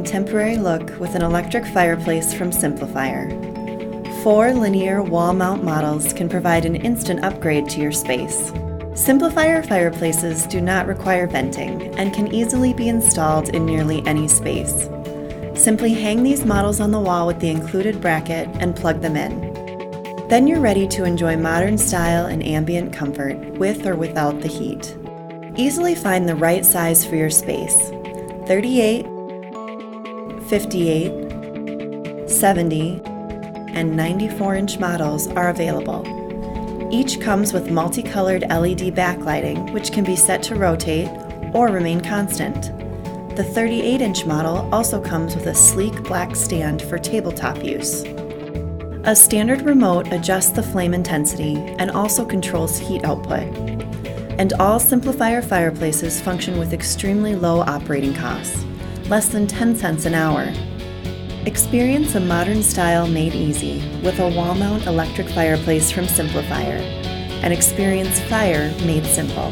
contemporary look with an electric fireplace from SimpliFire. 4 linear wall mount models can provide an instant upgrade to your space. SimpliFire fireplaces do not require venting and can easily be installed in nearly any space. Simply hang these models on the wall with the included bracket and plug them in. Then you're ready to enjoy modern style and ambient comfort with or without the heat. Easily find the right size for your space. 38, 58, 70, and 94-inch models are available. Each comes with multicolored LED backlighting, which can be set to rotate or remain constant. The 38-inch model also comes with a sleek black stand for tabletop use. A standard remote adjusts the flame intensity and also controls heat output. And all SimpliFire fireplaces function with extremely low operating costs, less than 10 cents an hour. Experience a modern style made easy with a wall mount electric fireplace from SimpliFire, and experience fire made simple.